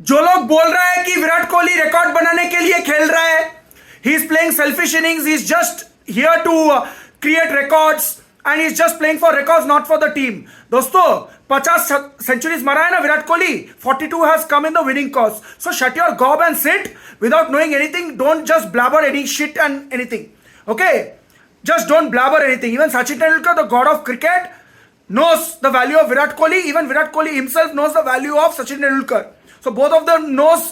जो लोग बोल रहा है कि विराट कोहली रिकॉर्ड बनाने के लिए खेल रहा है, he is playing selfish innings, he is just here to create records and he is just playing for records, not for the team. दोस्तों 50 सेंचुरीज मारा है ना Virat Kohli, 42 has come in the winning cause. So shut your gob and sit without knowing anything, don't just blabber any shit and anything, okay? Just don't blabber anything. Even Sachin Tendulkar, the god of cricket, knows the value of Virat Kohli. Even Virat Kohli himself knows the value of Sachin Tendulkar. So both of them knows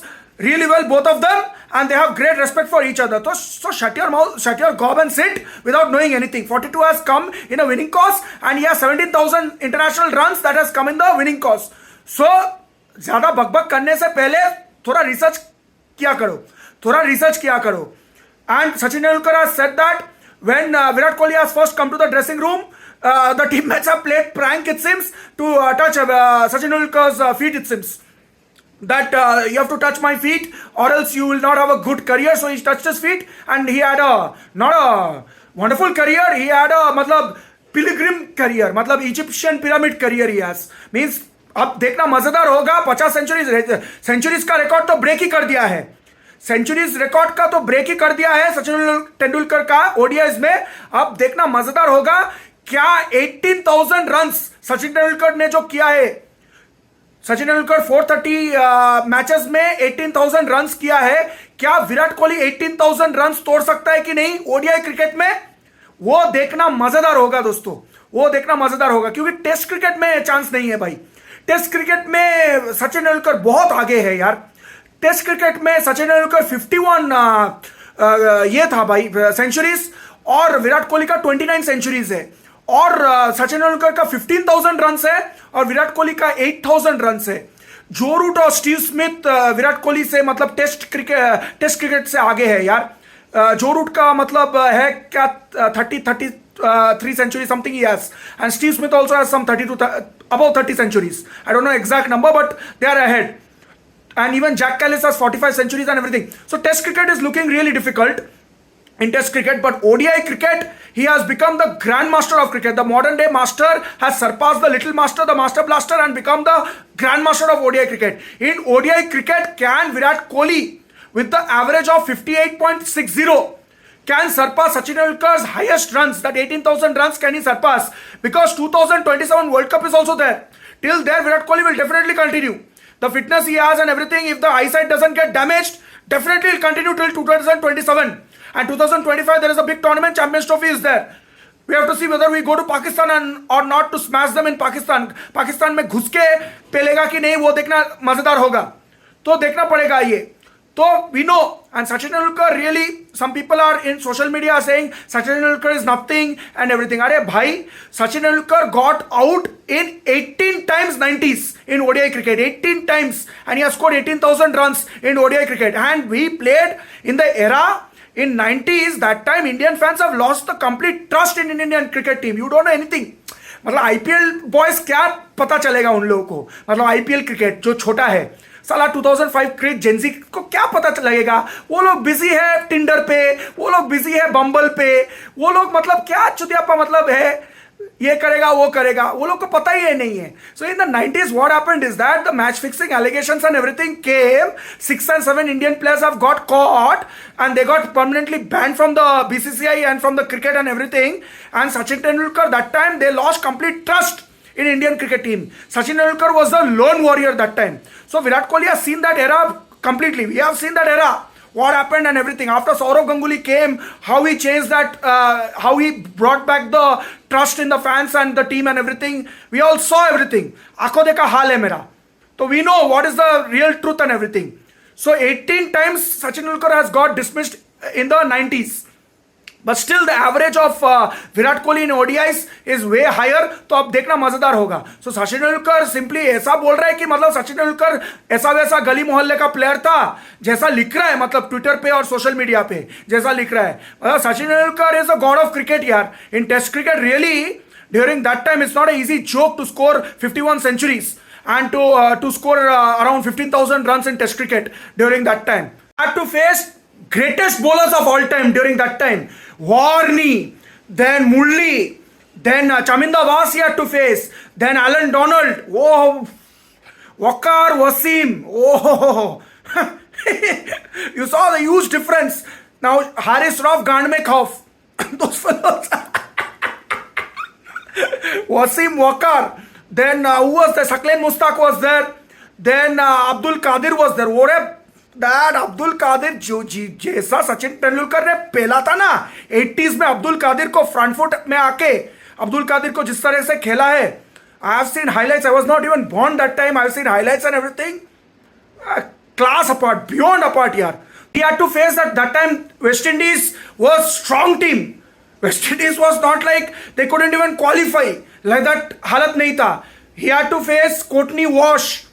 really well, both of them, and they have great respect for each other. So shut your mouth, shut your gob and sit without knowing anything. 42 has come in a winning cause, and he has 17,000 international runs that has come in the winning cause. So ज्यादा बकबक करने से पहले थोड़ा research किया करो, थोड़ा research किया करो. And Sachin Tendulkar has said that when Virat Kohli has first come to the dressing room, the teammates have played prank, it seems, to touch Sachin Tendulkar's feet, it seems. That you have to touch my feet or else you will not have a good career. So he touched his feet and he had not a wonderful career. He had a मतलब pilgrim career, मतलब Egyptian pyramid career he has. Means अब देखना मजेदार होगा. 50 centuries का record तो break ही कर दिया है. सेंचुरीज रिकॉर्ड का तो ब्रेक ही कर दिया है सचिन तेंदुलकर का ओडीआईज में. अब देखना मजेदार होगा. क्या 18,000 रन्स सचिन तेंदुलकर ने जो किया है, सचिन तेंदुलकर 430 मैचेस में 18,000 रन्स किया है. क्या विराट कोहली 18,000 रन्स तोड़ सकता है कि नहीं ओडीआई क्रिकेट में? वो देखना मजेदार होगा दोस्तों, वो देखना मजेदार होगा. क्योंकि टेस्ट क्रिकेट में चांस नहीं है भाई. टेस्ट क्रिकेट में सचिन तेंदुलकर बहुत आगे है यार. टेस्ट क्रिकेट में सचिन तेंदुलकर 51 ये था भाई सेंचुरीज, और विराट कोहली का 29 सेंचुरीज है. और सचिन तेंदुलकर का 15,000 रन है और विराट कोहली का 8,000 रन है. जो रूट और स्टीव स्मिथ विराट कोहली से मतलब टेस्ट क्रिकेट से आगे है यार. जो रूट का मतलब है क्या 33 century something he has, and Steve Smith also has some 32 above 30 centuries. I don't know exact number, but they are ahead. And even Jack Callis has 45 centuries and everything. So test cricket is looking really difficult in test cricket, but ODI cricket, he has become the grandmaster of cricket. The modern day master has surpassed the little master, the master blaster, and become the grandmaster of ODI cricket. In ODI cricket, can Virat Kohli with the average of 58.60 can surpass Sachin Tendulkar's highest runs, that 18,000 runs can he surpass? Because 2027 World Cup is also there. Till there, Virat Kohli will definitely continue. The fitness he has and everything, if the eyesight doesn't get damaged, definitely will continue till 2027. And 2025, there is a big tournament, Champions Trophy is there. We have to see whether we go to Pakistan or not to smash them in Pakistan. Pakistan में घुस के पेलेगा कि नहीं, वो देखना मजेदार होगा. तो देखना पड़ेगा ये. So we know, and Sachin Tendulkar really, some people are in social media saying Sachin Tendulkar is nothing and everything. Arey bhai, Sachin Tendulkar got out in 18 times 90s in ODI cricket, 18 times, and he has scored 18,000 runs in ODI cricket. And we played in the era in 90s. That time Indian fans have lost the complete trust in Indian cricket team. You don't know anything. मतलब IPL boys क्या पता चलेगा उन लोगों को. मतलब IPL cricket जो छोटा है, साला 2005 क्रिकेट जेंजी को क्या पता लगेगा. वो लोग बिजी है टिंडर पे, वो लोग बिजी है बम्बल पे, वो लोग मतलब क्या चुतियापा मतलब है, ये करेगा वो करेगा, वो लोग को पता ही नहीं है. So in the 90s what happened is that the match fixing allegations and everything came. 6 and 7 Indian players have got caught and they got permanently banned from the BCCI and from the cricket and everything. And Sachin Tendulkar, that time they lost complete trust in Indian cricket team. Sachin Tendulkar was the lone warrior that time. So Virat Kohli has seen that era completely. We have seen that era, what happened and everything. After Saurav Ganguly came, how he changed that, how he brought back the trust in the fans and the team and everything. We all saw everything. Aankhon dekha haal hai mera. So we know what is the real truth and everything. So 18 times Sachin Tendulkar has got dismissed in the 90s. But still the average of Virat Kohli in ODIs is way higher. तो अब देखना मजेदार होगा. So Sachin Tendulkar simply ऐसा बोल रहा है कि मतलब सचिन तेंदुलकर ऐसा वैसा गली मोहल्ले का प्लेयर था जैसा लिख रहा है, मतलब ट्विटर पे और सोशल मीडिया पे जैसा लिख रहा है. मतलब Sachin Tendulkar is a god of cricket यार. In test cricket really during that time it's not an easy joke to score 51 centuries and to score around 15,000 runs in test cricket during that time. Had to face greatest bowlers of all time during that time. Warney, then Murli, then Chaminda Vas he had to face, then Alan Donald. Whoa, Waqar, Wasim. Oh, you saw the huge difference. Now Haris Rauf, Gand mein khauf. Those fellows. Wasim, Waqar. Then who was there? Shakleen Mushtaq was there. Then Abdul Qadir was there. That Abdul Qadir जैसा सचिन तेंदुलकर ने पेला था ना 80s में, अब्दुल कादिर को front foot में आके अब्दुल कादिर को जिस तरह से खेला है, I have seen highlights. I was not even born that time. I have seen highlights and everything. Class apart, beyond apart, yaar. He had to face that time West Indies was strong team. West Indies was not like they couldn't even qualify. Like that halat nahi tha. He had to face Courtney Walsh,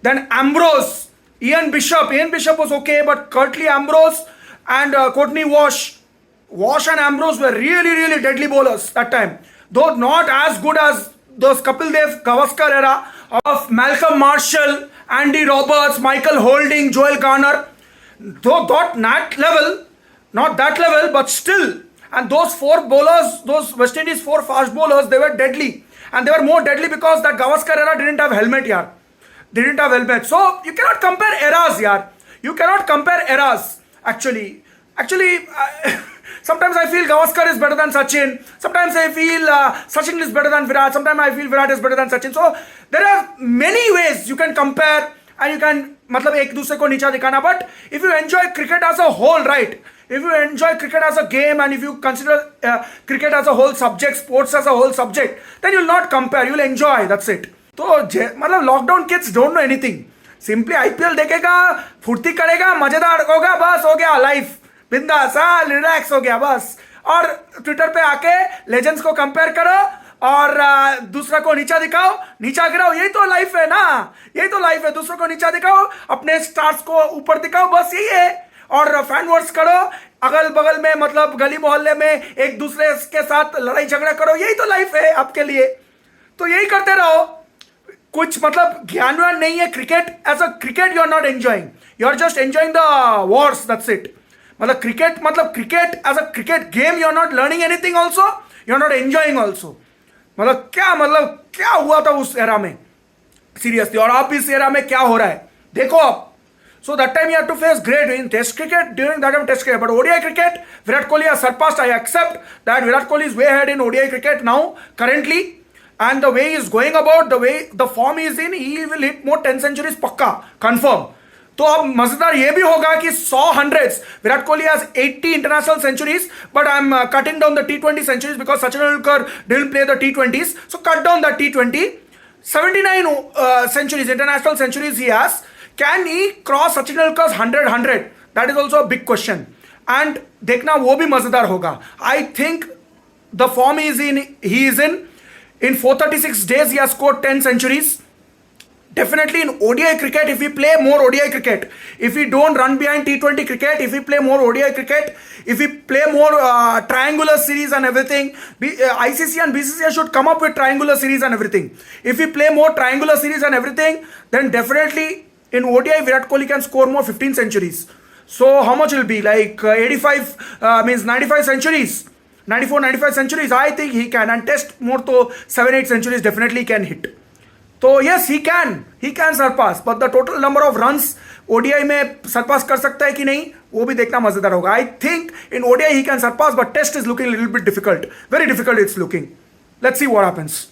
then Ambrose, Ian Bishop. Ian Bishop was okay, but Curtly Ambrose and Courtney Walsh. Walsh and Ambrose were really, really deadly bowlers that time. Though not as good as those Kapil Dev, Gavaskar era of Malcolm Marshall, Andy Roberts, Michael Holding, Joel Garner. Though not that level, but still. And those four bowlers, those West Indies four fast bowlers, they were deadly. And they were more deadly because that Gavaskar era didn't have helmet, yaar. Didn't have helmet. So you cannot compare eras, yaar. You cannot compare eras, actually. Sometimes I feel Gavaskar is better than Sachin. Sometimes I feel Sachin is better than Virat. Sometimes I feel Virat is better than Sachin. So there are many ways you can compare and you can मतलब एक दूसरे को नीचा दिखाना. But if you enjoy cricket as a whole, right? If you enjoy cricket as a game and if you consider cricket as a whole subject, sports as a whole subject, then you'll not compare. You'll enjoy. That's it. तो मतलब lockdown kids don't know anything. Simply IPL देखेगा, फुर्ती करेगा, मजेदार होगा, बस हो गया लाइफ. बिंदास, रिलैक्स हो गया बस. और ट्विटर पे आके लेजेंड्स को कंपेयर करो और दूसरा को नीचा दिखाओ, नीचा गिराओ. यही तो लाइफ है ना, यही तो लाइफ है. दूसरों को नीचा दिखाओ, अपने स्टार्स को ऊपर दिखाओ, बस यही है. और फैन वर्ड्स करो, अगल बगल में मतलब गली मोहल्ले में एक दूसरे के साथ लड़ाई झगड़ा करो. यही तो लाइफ है आपके लिए. तो यही करते रहो. कुछ मतलब ज्ञान व्यान नहीं है. Cricket as a cricket you are not enjoying, you are just enjoying the wars. That's it. मतलब cricket as a cricket game you are not learning anything also, you are not enjoying also. मतलब क्या हुआ था उस era में seriously. और आप इस एरा में क्या हो रहा है देखो आप. So that time you have to face great in test cricket, during that time test cricket. But ODI cricket, Virat Kohli has surpassed. I accept that Virat Kohli is way ahead in ODI cricket now, currently. And the way he is going about, the way the form he is in, he will hit more 10 centuries पक्का, confirm. तो अब मजेदार ये भी होगा कि 100 hundreds. Virat Kohli has 80 international centuries, but I'm cutting down the T20 centuries because Sachin Tendulkar didn't play the T20s. So cut down the T20. 79 centuries, international centuries he has. Can he cross Sachin Tendulkar's 100? That is also a big question. And देखना वो भी मजेदार होगा. I think the form he is in 436 days he has scored 10 centuries. Definitely in ODI cricket, if we play more ODI cricket, if we don't run behind T20 cricket, if we play more ODI cricket, if we play more triangular series and everything, ICC and BCCI should come up with triangular series and everything. If we play more triangular series and everything, then definitely in ODI, Virat Kohli can score more 15 centuries. So how much will be? Like 85 means 95 centuries. 94-95 centuries. I think he can. And test more to 7-8 centuries definitely can hit. So yes, he can surpass. But the total number of runs ODI में surpass कर सकता है कि नहीं, वो भी देखना मजेदार होगा. I think in ODI he can surpass, but test is looking a little bit difficult. Very difficult it's looking. Let's see what happens.